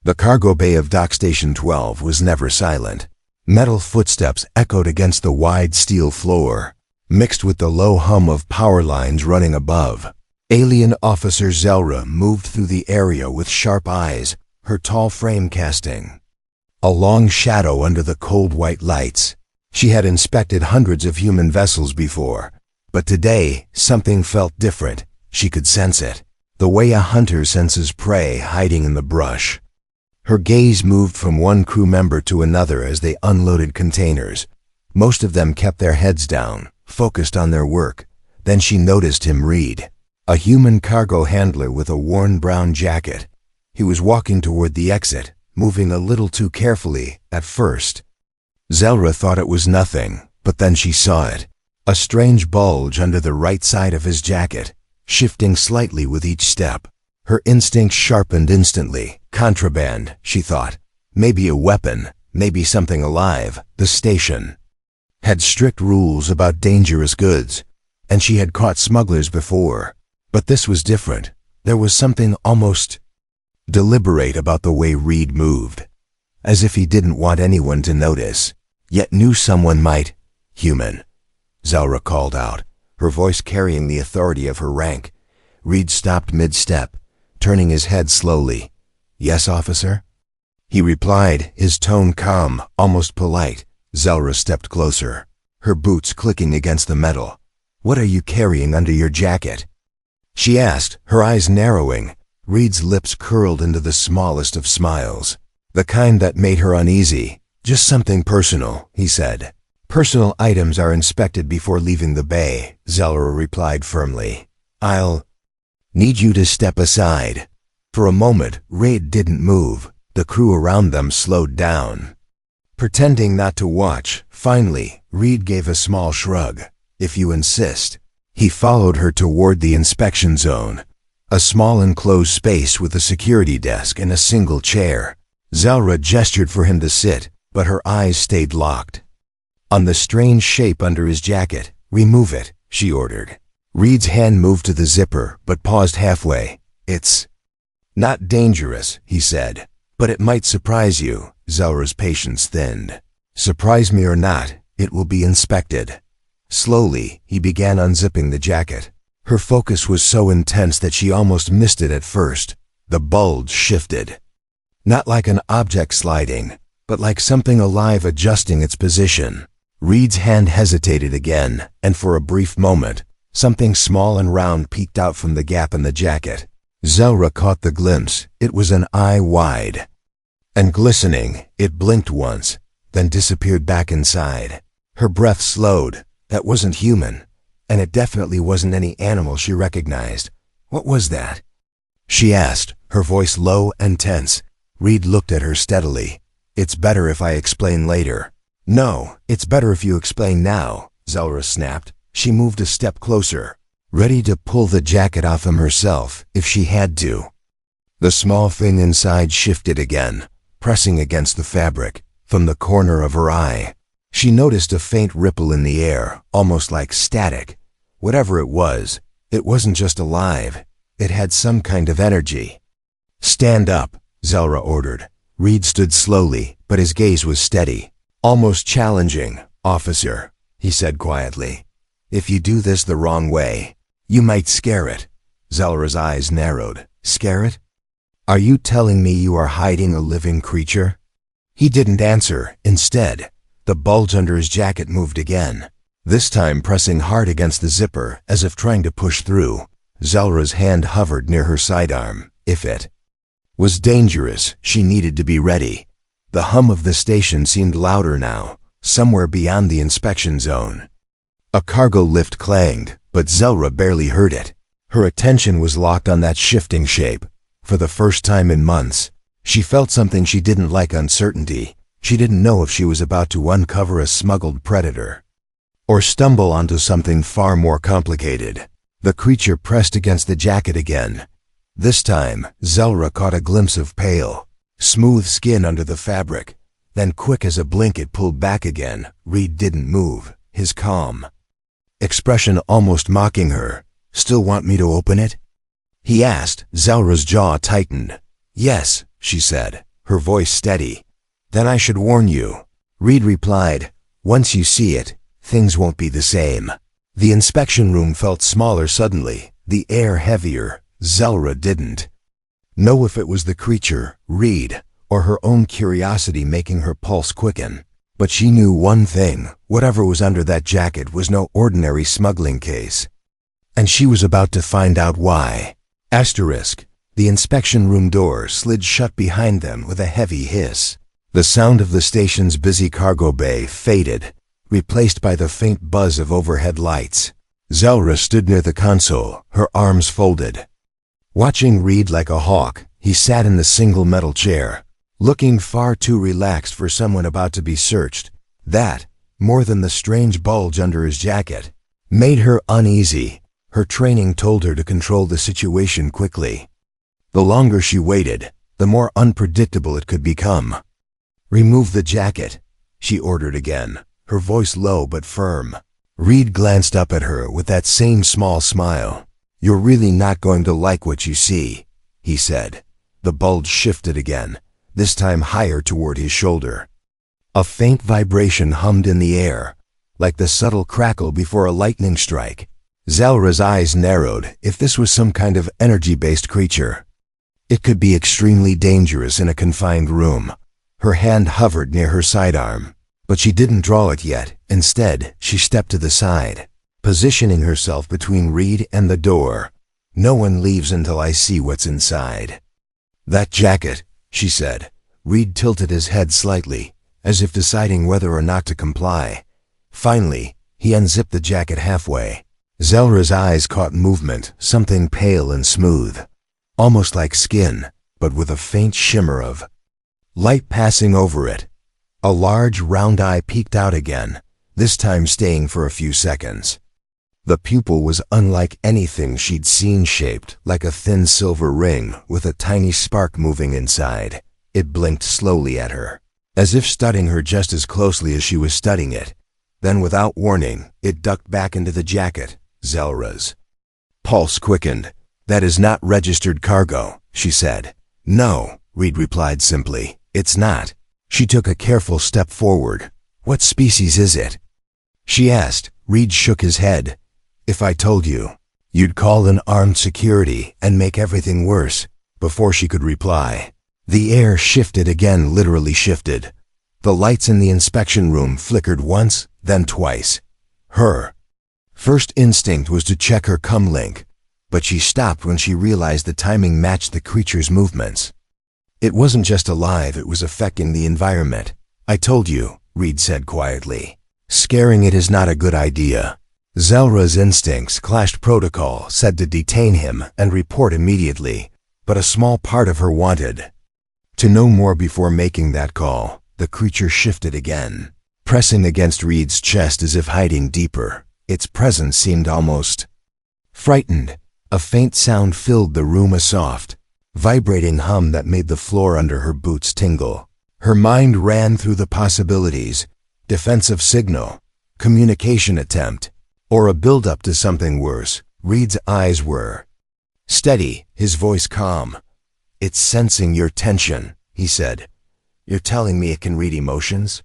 The cargo bay of Dock Station 12 was never silent. Metal footsteps echoed against the wide steel floor, mixed with the low hum of power lines running above. Alien Officer Xira moved through the area with sharp eyes, her tall frame casting a long shadow under the cold white lights. She had inspected hundreds of human vessels before, but today something felt different. She could sense it, the way a hunter senses prey hiding in the brush. Her gaze moved from one crew member to another as they unloaded containers. Most of them kept their heads down, focused on their work. Then she noticed him Reed, a human cargo handler with a worn brown jacket. He was walking toward the exit, moving a little too carefully at first. Xira thought it was nothing, but then she saw it. A strange bulge under the right side of his jacket, shifting slightly with each step. Her instincts sharpened instantly. Contraband, she thought. Maybe a weapon, maybe something alive. The station had strict rules about dangerous goods, and she had caught smugglers before. But this was different. There was something almost deliberate about the way Reed moved, as if he didn't want anyone to notice, yet knew someone might. Human, Xira called out, her voice carrying the authority of her rank. Reed stopped mid-step, turning his head slowly. Yes, officer? He replied, his tone calm, almost polite. Xira stepped closer, her boots clicking against the metal. What are you carrying under your jacket? She asked, her eyes narrowing. Reed's lips curled into the smallest of smiles, the kind that made her uneasy. Just something personal, he said. Personal items are inspected before leaving the bay, Xira replied firmly. I'll need you to step aside. For a moment, Reed didn't move. The crew around them slowed down, pretending not to watch. Finally, Reed gave a small shrug. If you insist. He followed her toward the inspection zone, a small enclosed space with a security desk and a single chair. Xira gestured for him to sit, but her eyes stayed locked on the strange shape under his jacket. Remove it, she ordered. Reed's hand moved to the zipper, but paused halfway. It's not dangerous, he said, but it might surprise you. Xira's patience thinned. Surprise me or not, it will be inspected. Slowly, he began unzipping the jacket. Her focus was so intense that she almost missed it at first. The bulge shifted. Not like an object sliding, but like something alive adjusting its position. Reed's hand hesitated again, and for a brief moment, something small and round peeked out from the gap in the jacket. Xira caught the glimpse. It was an eye wide and glistening. It blinked once, then disappeared back inside. Her breath slowed. That wasn't human, and it definitely wasn't any animal she recognized. What was that? She asked, her voice low and tense. Reed looked at her steadily. It's better if I explain later. No, it's better if you explain now, Xira snapped. She moved a step closer, ready to pull the jacket off him herself if she had to. The small thing inside shifted again, pressing against the fabric. From the corner of her eye, she noticed a faint ripple in the air, almost like static. Whatever it wasn't just alive. It had some kind of energy. Stand up, Xira ordered. Reed stood slowly, but his gaze was steady, almost challenging. Officer, he said quietly, if you do this the wrong way, you might scare it. Xira's eyes narrowed. Scare it? Are you telling me you are hiding a living creature? He didn't answer. Instead, the bulge under his jacket moved again, this time pressing hard against the zipper as if trying to push through. Xira's hand hovered near her sidearm. If it was dangerous, she needed to be ready. The hum of the station seemed louder now, somewhere beyond the inspection zone. A cargo lift clanged, but Xira barely heard it. Her attention was locked on that shifting shape. For the first time in months, she felt something she didn't like: uncertainty. She didn't know if she was about to uncover a smuggled predator or stumble onto something far more complicated. The creature pressed against the jacket again. This time, Xira caught a glimpse of pale, smooth skin under the fabric. Then quick as a blink it pulled back again. Reed didn't move, his calm expression almost mocking her. Still want me to open it? He asked. Xira's jaw tightened. Yes, she said, her voice steady. "Then I should warn you," Reed replied. "Once you see it, things won't be the same." The inspection room felt smaller suddenly, the air heavier. Xira didn't know if it was the creature, Reed, or her own curiosity making her pulse quicken. But she knew one thing: whatever was under that jacket was no ordinary smuggling case. And she was about to find out why. Asterisk. The inspection room door slid shut behind them with a heavy hiss. The sound of the station's busy cargo bay faded, replaced by the faint buzz of overhead lights. Xira stood near the console, her arms folded. Watching Reed like a hawk, he sat in the single metal chair, looking far too relaxed for someone about to be searched. That, more than the strange bulge under his jacket, made her uneasy. Her training told her to control the situation quickly. The longer she waited, the more unpredictable it could become. "Remove the jacket," she ordered again, her voice low but firm. Reed glanced up at her with that same small smile. "You're really not going to like what you see," he said. The bulge shifted again, this time higher toward his shoulder. A faint vibration hummed in the air, like the subtle crackle before a lightning strike. Xira's eyes narrowed. If this was some kind of energy-based creature, it could be extremely dangerous in a confined room. Her hand hovered near her sidearm, but she didn't draw it yet. Instead, she stepped to the side, positioning herself between Reed and the door. "No one leaves until I see what's inside." "That jacket," she said. Reed tilted his head slightly, as if deciding whether or not to comply. Finally, he unzipped the jacket halfway. Xira's eyes caught movement, something pale and smooth, almost like skin, but with a faint shimmer of light passing over it. A large, round eye peeked out again, this time staying for a few seconds. The pupil was unlike anything she'd seen, shaped like a thin silver ring with a tiny spark moving inside. It blinked slowly at her, as if studying her just as closely as she was studying it. Then, without warning, it ducked back into the jacket. Xira's pulse quickened. "That is not registered cargo," she said. "No," Reed replied simply. "It's not." She took a careful step forward. "What species is it?" she asked. Reed shook his head. "If I told you, you'd call in armed security and make everything worse." Before she could reply, the air shifted again, literally shifted. The lights in the inspection room flickered once, then twice. Her first instinct was to check her comlink, but she stopped when she realized the timing matched the creature's movements. It wasn't just alive, it was affecting the environment. "I told you," Reed said quietly. "Scaring it is not a good idea." Xira's instincts clashed. Protocol said to detain him and report immediately, but a small part of her wanted to know more before making that call. The creature shifted again, pressing against Reed's chest as if hiding deeper. Its presence seemed almost frightened. A faint sound filled the room, a soft, vibrating hum that made the floor under her boots tingle. Her mind ran through the possibilities: defensive signal, communication attempt, or a build-up to something worse. Reed's eyes were steady, his voice calm. "It's sensing your tension," he said. "You're telling me it can read emotions?"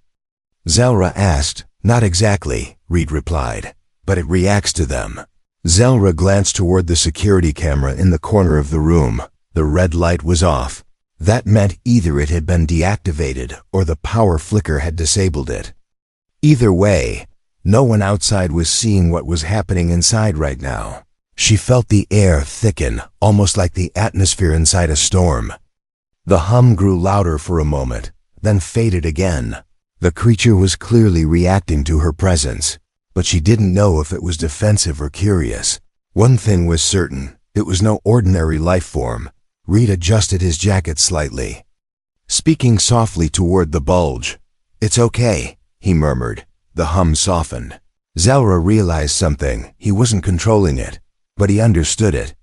Xira asked. "Not exactly," Reed replied, "but it reacts to them." Xira glanced toward the security camera in the corner of the room. The red light was off. That meant either it had been deactivated or the power flicker had disabled it. Either way, no one outside was seeing what was happening inside right now. She felt the air thicken, almost like the atmosphere inside a storm. The hum grew louder for a moment, then faded again. The creature was clearly reacting to her presence, but she didn't know if it was defensive or curious. One thing was certain: it was no ordinary life form. Reed adjusted his jacket slightly, speaking softly toward the bulge. "It's okay," he murmured. The hum softened. Xira realized something. He wasn't controlling it, but he understood it.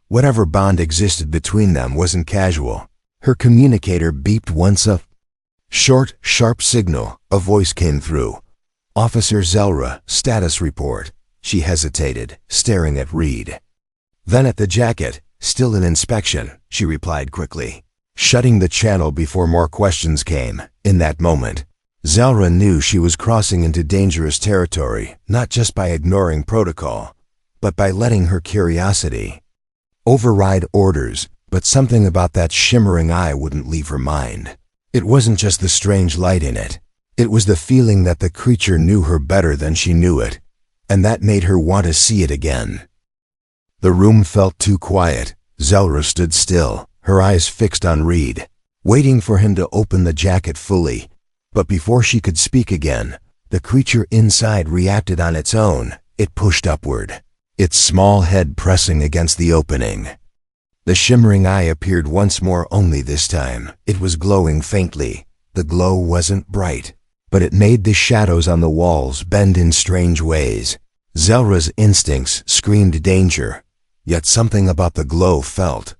Whatever bond existed between them wasn't casual. Her communicator beeped once, a short, sharp signal. A voice came through. "Officer Xira, status report." She hesitated, staring at Reed. Then at the jacket. "Still in inspection," she replied quickly. shutting the channel before more questions came. In that moment, Xira knew she was crossing into dangerous territory, not just by ignoring protocol, but by letting her curiosity override orders. But something about that shimmering eye wouldn't leave her mind. It wasn't just the strange light in it. It was the feeling that the creature knew her better than she knew it, and that made her want to see it again. The room felt too quiet. Xira stood still, her eyes fixed on Reed, waiting for him to open the jacket fully. But before she could speak again, the creature inside reacted on its own. It pushed upward, its small head pressing against the opening. The shimmering eye appeared once more, only this time it was glowing faintly. The glow wasn't bright, but it made the shadows on the walls bend in strange ways. Xira's instincts screamed danger, yet something about the glow felt.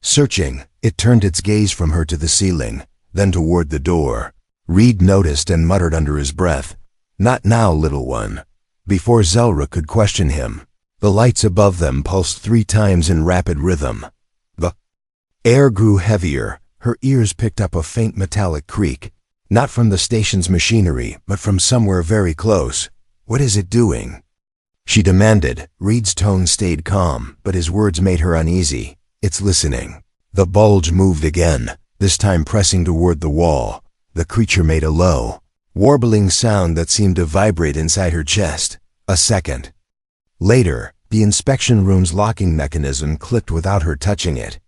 Searching, it turned its gaze from her to the ceiling, then toward the door. Reed noticed and muttered under his breath, "Not now, little one." Before Xira could question him, the lights above them pulsed 3 times in rapid rhythm. The air grew heavier. Her ears picked up a faint metallic creak, not from the station's machinery, but from somewhere very close. "What is it doing?" she demanded. Reed's tone stayed calm, but his words made her uneasy. "It's listening." The bulge moved again, this time pressing toward the wall. The creature made a low, warbling sound that seemed to vibrate inside her chest. A second later, the inspection room's locking mechanism clicked without her touching it.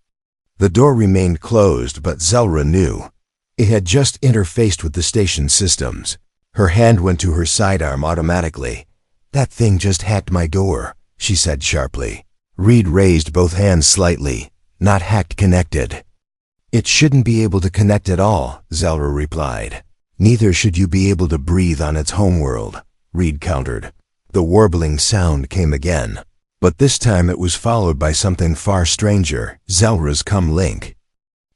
The door remained closed, but Xira knew it had just interfaced with the station systems. Her hand went to her sidearm automatically. "That thing just hacked my door," she said sharply. Reed raised both hands slightly. "Not hacked, connected." "It shouldn't be able to connect at all," Xira replied. "Neither should you be able to breathe on its homeworld," Reed countered. The warbling sound came again, but this time it was followed by something far stranger. Xira's comlink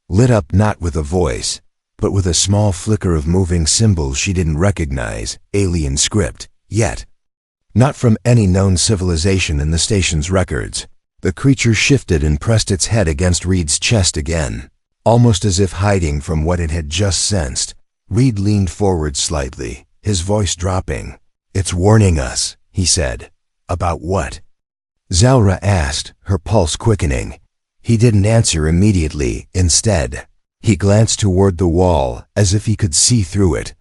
lit up, not with a voice, but with a small flicker of moving symbols she didn't recognize. Alien script, yet not from any known civilization in the station's records. The creature shifted and pressed its head against Reed's chest again, almost as if hiding from what it had just sensed. Reed leaned forward slightly, his voice dropping. "It's warning us," he said. "About what?" Xira asked, her pulse quickening. He didn't answer immediately. Instead, he glanced toward the wall as if he could see through it.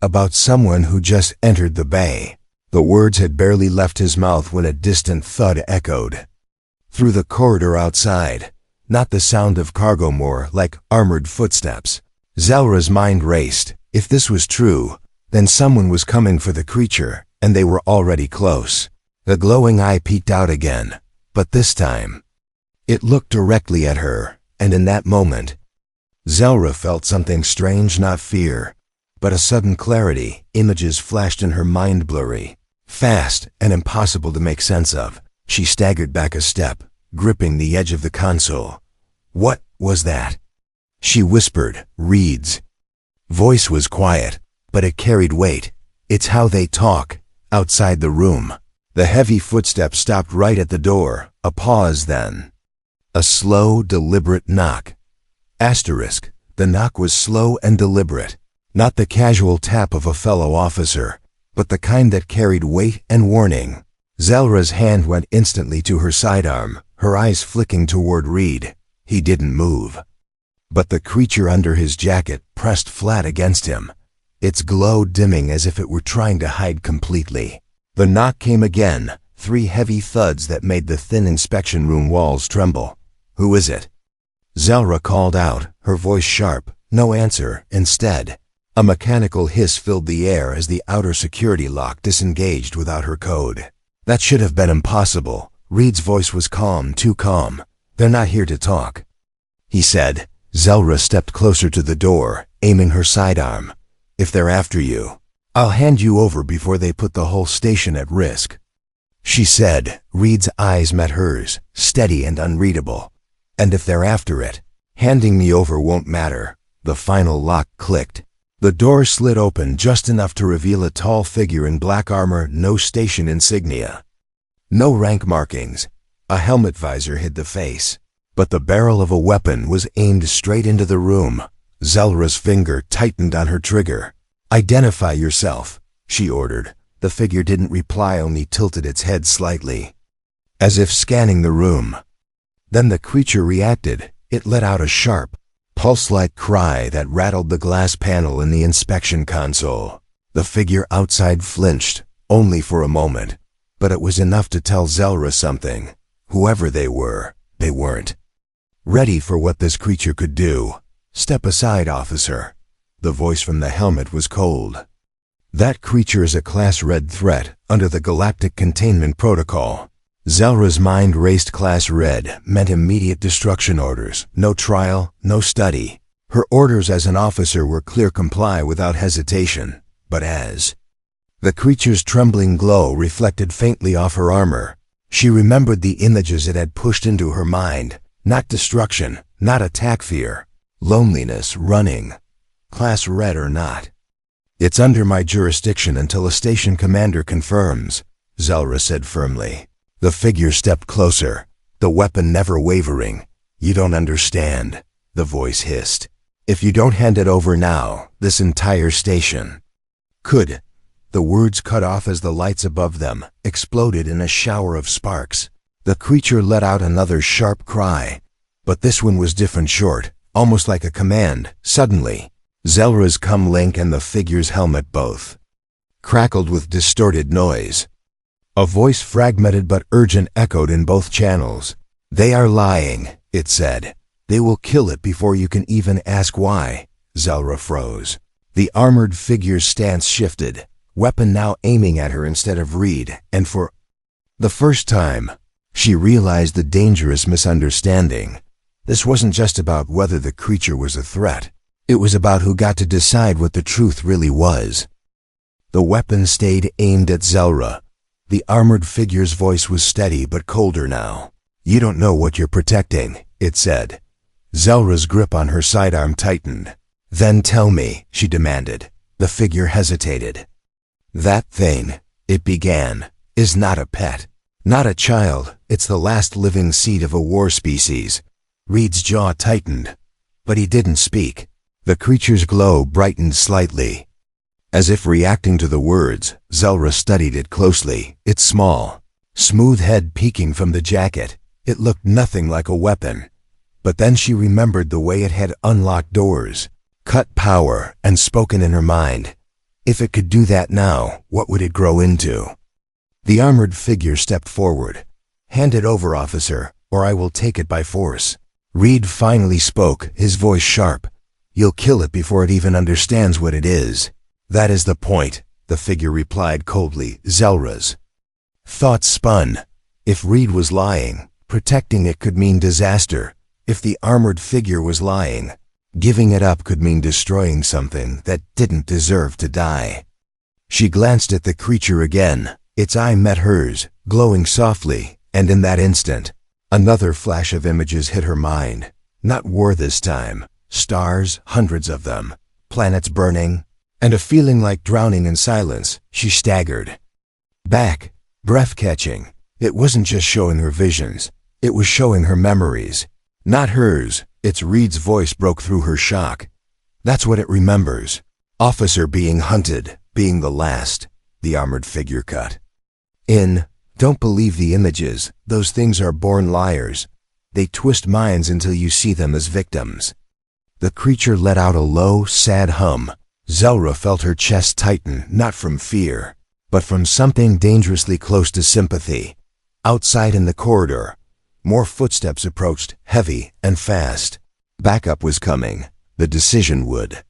"About someone who just entered the bay." The words had barely left his mouth when a distant thud echoed through the corridor outside. Not the sound of cargo, more like armored footsteps. Xira's mind raced. If this was true, then someone was coming for the creature, and they were already close. The glowing eye peeked out again, but this time it looked directly at her, and in that moment, Xira felt something strange, not fear, but a sudden clarity. Images flashed in her mind, blurry, fast, and impossible to make sense of. She staggered back a step, gripping the edge of the console. "What was that?" she whispered. Reed's voice was quiet, but it carried weight. "It's how they talk." Outside the room, the heavy footsteps stopped right at the door. A pause, then a slow, deliberate knock. Asterisk. The knock was slow and deliberate, not the casual tap of a fellow officer, but the kind that carried weight and warning. Xira's hand went instantly to her sidearm, her eyes flicking toward Reed. He didn't move, but the creature under his jacket pressed flat against him, its glow dimming as if it were trying to hide completely. The knock came again, 3 heavy thuds that made the thin inspection room walls tremble. "Who is it?" Xira called out, her voice sharp. No answer. Instead, a mechanical hiss filled the air as the outer security lock disengaged without her code. "That should have been impossible." Reed's voice was calm, too calm. "They're not here to talk," he said. Xira stepped closer to the door, aiming her sidearm. "If they're after you, I'll hand you over before they put the whole station at risk," she said. Reed's eyes met hers, steady and unreadable. "And if they're after it, handing me over won't matter." The final lock clicked. The door slid open just enough to reveal a tall figure in black armor, no station insignia, no rank markings. A helmet visor hid the face, but the barrel of a weapon was aimed straight into the room. Xira's finger tightened on her trigger. "Identify yourself," she ordered. The figure didn't reply, only tilted its head slightly, as if scanning the room. Then the creature reacted. It let out a sharp, pulse-like cry that rattled the glass panel in the inspection console. The figure outside flinched, only for a moment, but it was enough to tell Xira something. Whoever they were, they weren't ready for what this creature could do. "Step aside, officer." The voice from the helmet was cold. "That creature is a Class Red threat under the Galactic Containment Protocol." Xira's mind raced. Class Red meant immediate destruction orders. No trial, no study. Her orders as an officer were clear: comply without hesitation. But as the creature's trembling glow reflected faintly off her armor, she remembered the images it had pushed into her mind. Not destruction, not attack fear. Loneliness, running. Class Red or not. "It's under my jurisdiction until a station commander confirms," Xira said firmly. The figure stepped closer, the weapon never wavering. "You don't understand," the voice hissed. "If you don't hand it over now, this entire station could—" The words cut off as the lights above them exploded in a shower of sparks. The creature let out another sharp cry, but this one was different, short, almost like a command. Suddenly, Xira's comlink and the figure's helmet both crackled with distorted noise. A voice, fragmented but urgent, echoed in both channels. "They are lying," it said. "They will kill it before you can even ask why." Xira froze. The armored figure's stance shifted, weapon now aiming at her instead of Reed, and for the first time, she realized the dangerous misunderstanding. This wasn't just about whether the creature was a threat. It was about who got to decide what the truth really was. The weapon stayed aimed at Xira. The armored figure's voice was steady but colder now. "You don't know what you're protecting," it said. Xira's grip on her sidearm tightened. "Then tell me," she demanded. The figure hesitated. "That thing," it began, "is not a pet. Not a child. It's the last living seed of a war species." Reed's jaw tightened, but he didn't speak. The creature's glow brightened slightly. As if reacting to the words, Xira studied it closely. Its small, smooth head peeking from the jacket. It looked nothing like a weapon. But then she remembered the way it had unlocked doors, cut power, and spoken in her mind. If it could do that now, what would it grow into? The armored figure stepped forward. "Hand it over, officer, or I will take it by force." Reed finally spoke, his voice sharp. "You'll kill it before it even understands what it is." "That is the point," the figure replied coldly. Xira's thoughts spun. If Reed was lying, protecting it could mean disaster. If the armored figure was lying, giving it up could mean destroying something that didn't deserve to die. She glanced at the creature again. Its eye met hers, glowing softly, and in that instant, another flash of images hit her mind. Not war this time. Stars, hundreds of them, planets burning, and a feeling like drowning in silence. She staggered back, breath-catching. It wasn't just showing her visions. It was showing her memories. Not hers. Its Reed's voice broke through her shock. "That's what it remembers. Officer being hunted, being the last," the armored figure cut in. "Don't believe the images. Those things are born liars. They twist minds until you see them as victims." The creature let out a low, sad hum. Xira felt her chest tighten, not from fear, but from something dangerously close to sympathy. Outside in the corridor, more footsteps approached, heavy and fast. Backup was coming. The decision would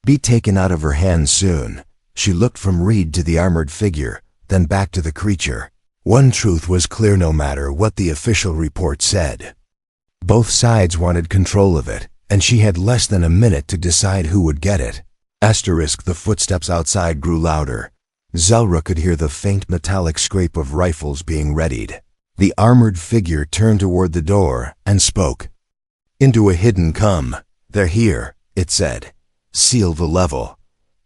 be taken out of her hands soon. She looked from Reed to the armored figure, then back to the creature. One truth was clear no matter what the official report said. Both sides wanted control of it, and she had less than a minute to decide who would get it. Asterisk. The footsteps outside grew louder. Xira could hear the faint metallic scrape of rifles being readied. The armored figure turned toward the door and spoke into a hidden "Come. They're here," it said. "Seal the level."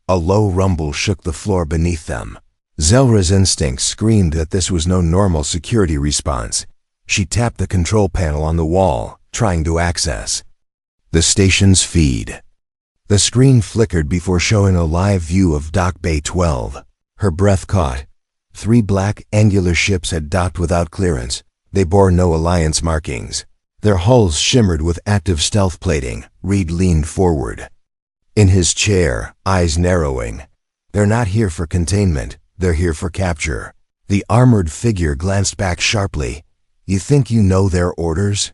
A low rumble shook the floor beneath them. Xira's instincts screamed that this was no normal security response. She tapped the control panel on the wall, trying to access the station's feed. The screen flickered before showing a live view of Dock Bay 12. Her breath caught. 3 black, angular ships had docked without clearance. They bore no Alliance markings. Their hulls shimmered with active stealth plating. Reed leaned forward. In his chair, eyes narrowing. They're not here for containment. They're here for capture. The armored figure glanced back sharply. You think you know their orders?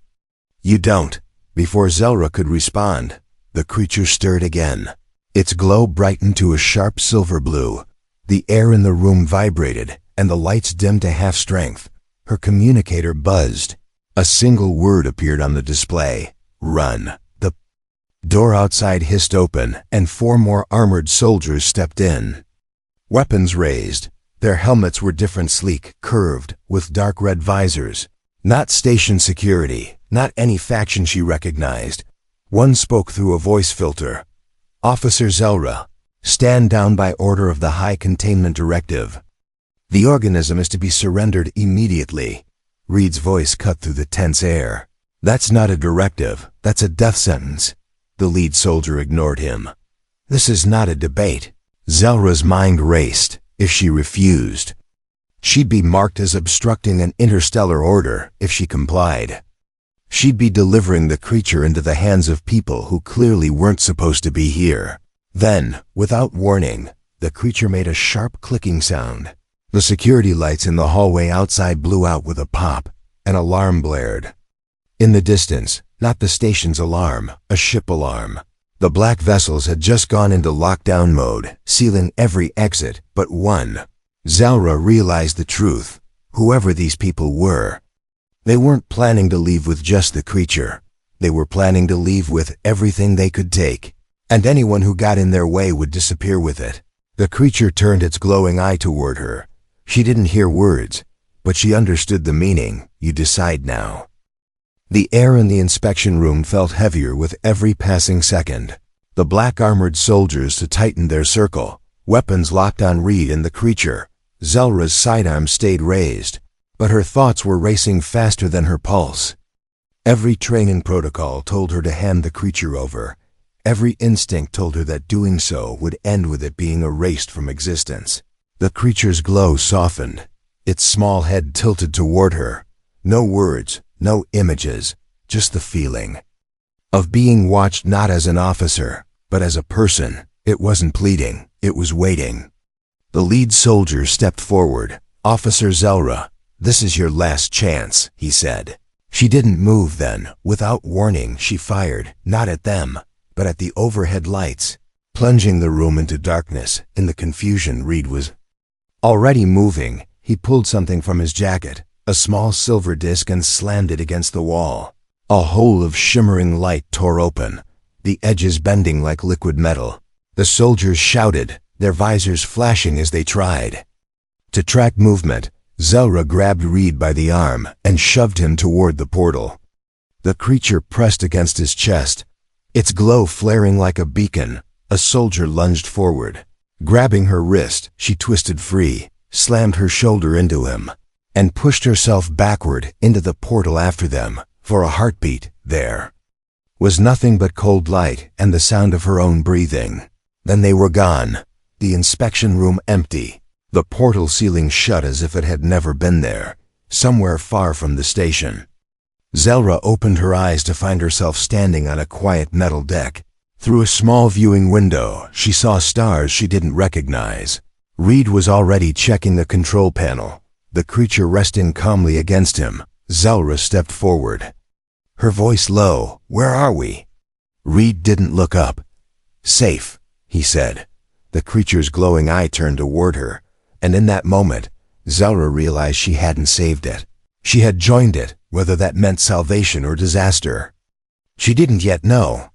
You don't. Before Xira could respond, the creature stirred again. Its glow brightened to a sharp silver blue. The air in the room vibrated, and the lights dimmed to half strength. Her communicator buzzed. A single word appeared on the display. Run. The door outside hissed open, and 4 more armored soldiers stepped in. Weapons raised. Their helmets were different, sleek, curved, with dark red visors. Not station security, not any faction she recognized. One spoke through a voice filter. Officer Xira, stand down by order of the High Containment Directive. The organism is to be surrendered immediately. Reed's voice cut through the tense air. That's not a directive, that's a death sentence. The lead soldier ignored him. This is not a debate. Xira's mind raced. If she refused, she'd be marked as obstructing an interstellar order if she complied. She'd be delivering the creature into the hands of people who clearly weren't supposed to be here. Then, without warning, the creature made a sharp clicking sound. The security lights in the hallway outside blew out with a pop. An alarm blared. In the distance, not the station's alarm, a ship alarm. The black vessels had just gone into lockdown mode, sealing every exit but one. Xira realized the truth. Whoever these people were, they weren't planning to leave with just the creature. They were planning to leave with everything they could take, and anyone who got in their way would disappear with it. The creature turned its glowing eye toward her. She didn't hear words, but she understood the meaning. You decide now. The air in the inspection room felt heavier with every passing second. The black armored soldiers tightened their circle, weapons locked on Reed and the creature. Xira's sidearm stayed raised, but her thoughts were racing faster than her pulse. Every training protocol told her to hand the creature over. Every instinct told her that doing so would end with it being erased from existence. The creature's glow softened. Its small head tilted toward her. No words, no images, just the feeling of being watched, not as an officer, but as a person. It wasn't pleading, it was waiting. The lead soldier stepped forward. Officer Xira, this is your last chance, he said. She didn't move then. Without warning, she fired, not at them, but at the overhead lights, plunging the room into darkness. In the confusion, Reed was already moving. He pulled something from his jacket, a small silver disc, and slammed it against the wall. A hole of shimmering light tore open, the edges bending like liquid metal. The soldiers shouted, their visors flashing as they tried to track movement. Xira grabbed Reed by the arm and shoved him toward the portal. The creature pressed against his chest, its glow flaring like a beacon. A soldier lunged forward. Grabbing her wrist, she twisted free, slammed her shoulder into him, and pushed herself backward into the portal after them. For a heartbeat, there was nothing but cold light and the sound of her own breathing. Then they were gone. The inspection room empty. The portal ceiling shut as if it had never been there, somewhere far from the station. Xira opened her eyes to find herself standing on a quiet metal deck. Through a small viewing window, she saw stars she didn't recognize. Reed was already checking the control panel, the creature resting calmly against him. Xira stepped forward, her voice low. Where are we? Reed didn't look up. Safe, he said. The creature's glowing eye turned toward her, and in that moment, Xira realized she hadn't saved it. She had joined it, whether that meant salvation or disaster. She didn't yet know.